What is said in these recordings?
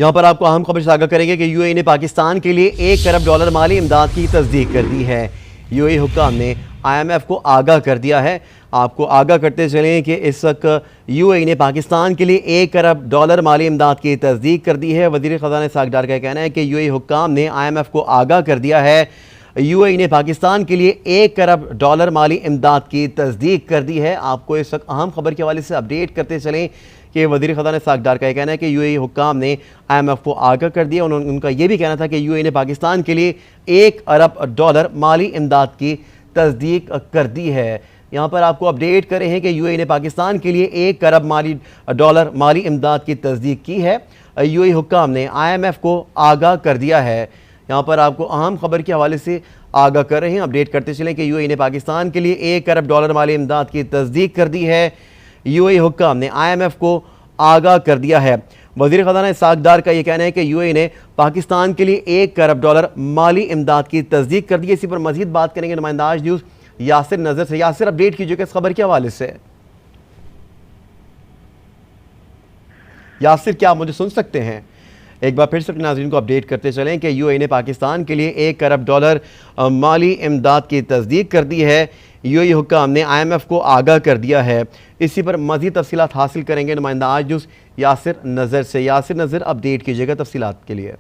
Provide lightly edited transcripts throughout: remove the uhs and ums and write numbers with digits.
यहाँ पर आपको अहम खबर से आगाह करेंगे कि यूएई ने पाकिस्तान के लिए $1 अरब माली इमदाद की तस्दीक कर दी है। यूएई हुक्काम ने IMF को आगाह कर दिया है। आपको आगाह करते चलें कि इस वक्त यूएई ने पाकिस्तान के लिए $1 अरब माली इमदाद की तस्दीक कर दी है। वज़ीर ख़ज़ाना इसहाक़ डार का कहना है कि यूएई हुक्काम ने IMF को आगाह कर दिया है। यूएई ने पाकिस्तान के लिए $1 अरब माली इमदाद की तस्दीक कर दी है। आपको इस वक्त अहम खबर के हवाले से अपडेट करते चलें कि वज़ीर ख़ज़ाना इसहाक़ डार का कहना है कि यूएई हुक्काम ने IMF को आगाह कर दिया। उनका यह भी कहना था कि यूएई ने पाकिस्तान के लिए $1 अरब माली इमदाद की तस्दीक कर दी है। यहाँ पर आपको अपडेट करें हैं कि यूएई ने पाकिस्तान के लिए $1 अरब माली इमदाद की तस्दीक की है। यूएई हुक्काम ने IMF को आगाह कर दिया है। यहाँ पर आपको अहम खबर के हवाले से आगाह कर रहे हैं, अपडेट करते चलें कि यूएई ने पाकिस्तान के लिए $1 अरब माली इमदाद की तस्दीक कर दी है। यूएई हुक्काम ने IMF को आगाह कर दिया है। वज़ीर ख़ज़ाना इसहाक़ डार का यह कहना है कि यूएई ने पाकिस्तान के लिए $1 अरब माली इमदाद की तस्दीक कर दी है। इसी पर मज़ीद बात करेंगे नुमाइंदा आज न्यूज़ यासिर नज़र से। यासिर, अपडेट कीजिएगा इस खबर के हवाले से। यासिर, क्या आप मुझे सुन सकते हैं? एक बार फिर से नाज़रीन को अपडेट करते चलें कि यूएई ने पाकिस्तान के लिए $1 अरब माली इमदाद की तस्दीक कर दी है। यूएई हुक्काम ने IMF को आगाह कर दिया है। इसी पर मज़ीद तफसीलात हासिल करेंगे नुमाइंदा आज न्यूज़ यासिर नज़र से। यासिर नज़र, अपडेट कीजिएगा तफसीलात के लिए।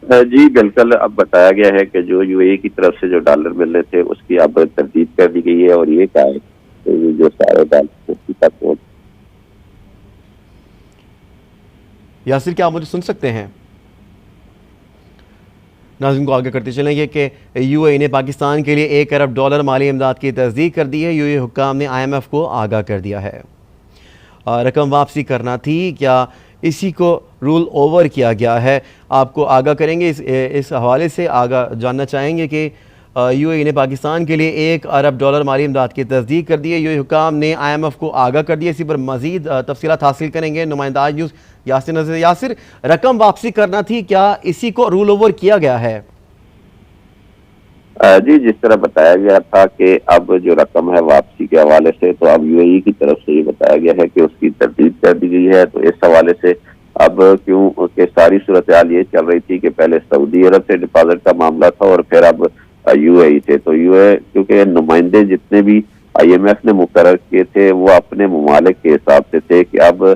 जी बिल्कुल, अब बताया गया है कि जो यूएई की तरफ से जो डॉलर मिल रहे थे उसकी अब तरदीद कर दी गई है और ये कहा है कि जो सारे डॉलर। यासिर, क्या आप मुझे सुन सकते हैं? नाज़रीन को आगे करते चलेंगे कि यूएई ने पाकिस्तान के लिए $1 अरब माली इमदाद की तस्दीक कर दी है। यूएई हुक्काम ने IMF को आगाह कर दिया है। रकम वापसी करना थी, क्या इसी को रूल ओवर किया गया है? आपको आगाह करेंगे इस हवाले से आगाह जानना चाहेंगे कि यूएई ने पाकिस्तान के लिए $1 अरब माली इमदाद की तस्दीक कर दी है। यूएई हुक्काम ने IMF को आगाह कर दिया। इसी पर मज़ीद तफसीलात हासिल करेंगे नुमाइंदा आज न्यूज़ यासिर नज़र। यासिर, रकम वापसी करना थी, क्या इसी को रूल ओवर किया गया है? जी, जिस तरह बताया गया था कि अब जो रकम है वापसी के हवाले से, तो अब यूएई की तरफ से ये बताया गया है कि उसकी तरदीद कर दी गई है। तो इस हवाले से अब क्यों कि सारी सूरत हाल ये चल रही थी कि पहले सऊदी अरब से डिपॉजिट का मामला था और फिर अब यूएई से। तो यूएई क्योंकि नुमाइंदे जितने भी IMF ने मुकर्रर किए थे वो अपने ममालिक के हिसाब से थे कि अब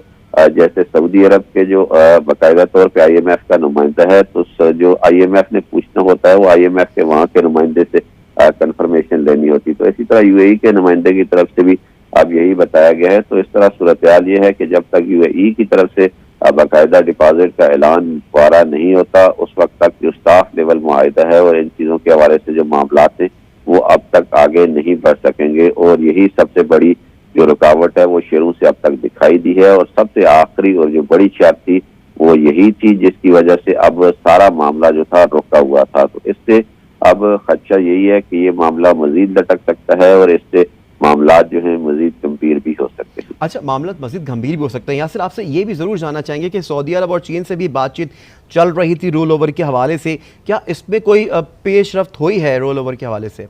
जैसे सऊदी अरब के जो बाकायदा तौर पे IMF का नुमाइंदा है, तो जो IMF ने पूछना होता है वो IMF के वहाँ के नुमाइंदे से कंफर्मेशन लेनी होती। तो इसी तरह यूएई के नुमाइंदे की तरफ से भी अब यही बताया गया है। तो इस तरह सूरत हाल ये है कि जब तक यूएई की तरफ से बाकायदा डिपॉजिट का ऐलान दोबारा नहीं होता, उस वक्त तक जो स्टाफ लेवल मुआहिदा है और इन चीज़ों के हवाले से जो मामला हैं वो अब तक आगे नहीं बढ़ सकेंगे। और यही सबसे बड़ी जो रुकावट है वो शुरू से अब तक दिखाई दी है। और सबसे आखिरी और जो बड़ी शर्त थी वो यही थी जिसकी वजह से अब सारा मामला जो था रुका हुआ था। तो इससे अब खदशा यही है कि ये मामला मजीद लटक सकता है और इससे मामला जो है मजीद गंभीर भी हो सकते हैं। अच्छा, मामला मजीद गंभीर भी हो सकते हैं। यासिर, आपसे ये भी ज़रूर जानना चाहेंगे कि सऊदी अरब और चीन से भी बातचीत चल रही थी रोल ओवर के हवाले से, क्या इसमें कोई पेशरफ्त हुई है रोल ओवर के हवाले से?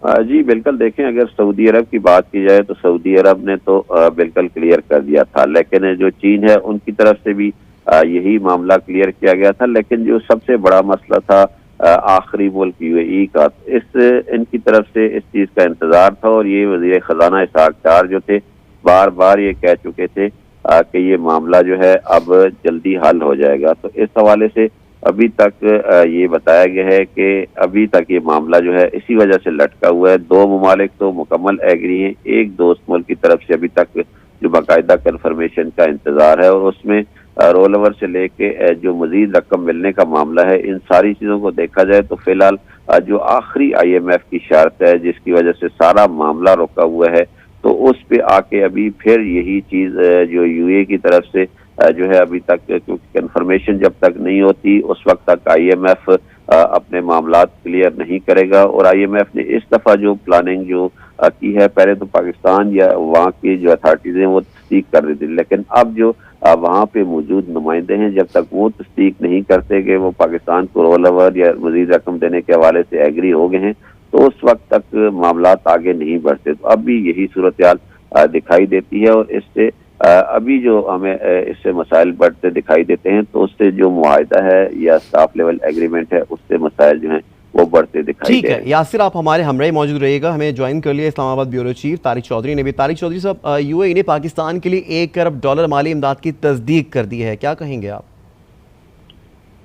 जी बिल्कुल, देखें अगर सऊदी अरब की बात की जाए तो सऊदी अरब ने तो बिल्कुल क्लियर कर दिया था, लेकिन जो चीन है उनकी तरफ से भी यही मामला क्लियर किया गया था। लेकिन जो सबसे बड़ा मसला था आखिरी मुल्क यूएई का, इनकी तरफ से इस चीज़ का इंतजार था और ये वज़ीर ख़ज़ाना इसहाक़ डार जो थे बार बार ये कह चुके थे कि ये मामला जो है अब जल्दी हल हो जाएगा। तो इस हवाले से अभी तक ये बताया गया है कि अभी तक ये मामला जो है इसी वजह से लटका हुआ है। दो ममालिक तो मुकम्मल एग्री हैं, एक दोस्त मुल्क की तरफ से अभी तक जो बाकायदा कन्फर्मेशन का इंतज़ार है और उसमें रोल ओवर से लेके जो मजीद रकम मिलने का मामला है, इन सारी चीज़ों को देखा जाए तो फिलहाल जो आखिरी IMF की शर्त है जिसकी वजह से सारा मामला रुका हुआ है, तो उस पे आके अभी फिर यही चीज़ जो यूएई की तरफ से जो है अभी तक, क्योंकि कंफर्मेशन जब तक नहीं होती उस वक्त तक IMF अपने मामलात क्लियर नहीं करेगा। और IMF ने इस दफ़ा जो प्लानिंग जो की है, पहले तो पाकिस्तान या वहाँ की जो अथॉरिटीज़ हैं वो तस्दीक कर रही थी, लेकिन अब जो वहाँ पे मौजूद नुमाइंदे हैं जब तक वो तस्दीक नहीं करते कि वो पाकिस्तान को रोल ओवर या मज़ीद रकम देने के हवाले से एग्री हो गए हैं, तो उस वक्त तक मामलात आगे नहीं बढ़ते। तो अब भी यही सूरत हाल दिखाई देती है और इससे अभी जो हमें इससे मसाइल बढ़ते दिखाई देते हैं, तो उससे जो मुआहदा है या स्टाफ लेवल एग्रीमेंट है, उससे मसाइल जो हैं वो बढ़ते दिखाई ठीक दे है, रहे हैं। यासिर आप हमारे हमराह मौजूद रहिएगा। हमें ज्वाइन कर लिया इस्लामाबाद ब्यूरो चीफ तारिक चौधरी ने भी। तारिक चौधरी साहब, यूएई ने पाकिस्तान के लिए $1 अरब माली इमदाद की तस्दीक कर दी है, क्या कहेंगे आप?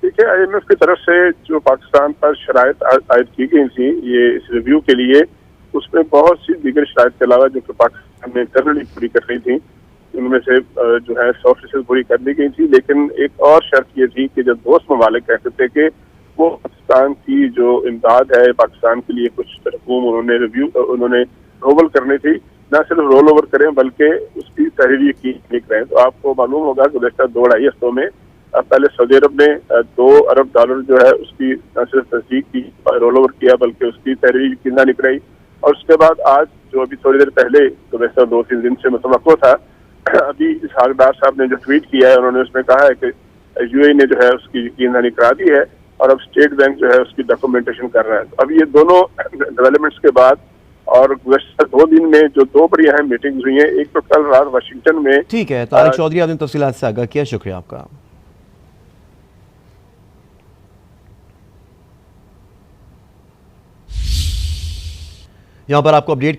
देखिए, IMF की तरफ से जो पाकिस्तान पर शराइत आयद की गई थी ये इस रिव्यू के लिए, उसमें बहुत सी दीगर शराइत के अलावा जो कि पाकिस्तान ने जनरली पूरी कर रही थी, उनमें से जो है 100% पूरी कर दी गई थी। लेकिन एक और शर्त ये थी कि जब दोस्त ममालिक कहते थे कि वो पाकिस्तान की जो इमदाद है, पाकिस्तान के लिए कुछ रकूम उन्होंने रोल करनी थी, न सिर्फ रोल ओवर करें बल्कि उसकी तहरीर की लिख रहे हैं। तो आपको मालूम होगा कि गुज़श्ता 2-2.5 हफ्तों में पहले सऊदी अरब ने $2 अरब जो है उसकी न सिर्फ तस्दीक की, रोल ओवर किया, बल्कि उसकी तहरीर की ना निकलाई। और उसके बाद आज जो अभी थोड़ी देर पहले गुज़श्ता 2-3 दिन से मुतवक्को था, अभी इसहाकडार साहब ने जो ट्वीट किया है, उन्होंने उसमें कहा है कि यूएई ने जो है उसकी यकीनदानी करा दी है और अब स्टेट बैंक जो है उसकी डॉक्यूमेंटेशन कर रहा है। तो अब ये दोनों डेवलपमेंट्स के बाद और गुज़श्ता 2 दिन में जो 2 बड़ी अहम मीटिंग्स हुई हैं, एक तो कल रात वाशिंगटन में। ठीक है तारिक चौधरी, आपने तफसीलात से आगाह किया, शुक्रिया आपका। यहाँ पर आपको अपडेट